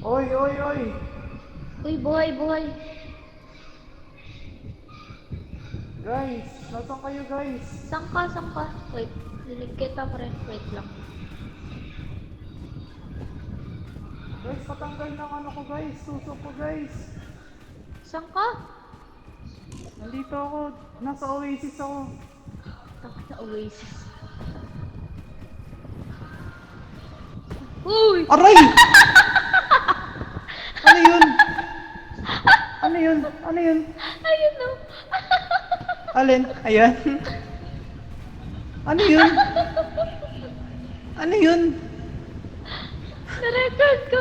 Oy, oy, oy! Uy, buhay, buhay. Guys, nasaan kayo guys? Saan ka? Wait, dinig kita pre. Wait lang. Guys, patanggal ng ano ko guys, suso ko guys. Saan ka? Nandito ako, nasa Oasis ako. Takot na Oasis. Uy! Aray! Ano yun? Ano yun? Ano yun? Ayun no. Alin? Ayan. Ano yun? Ano yun? Na-record ko.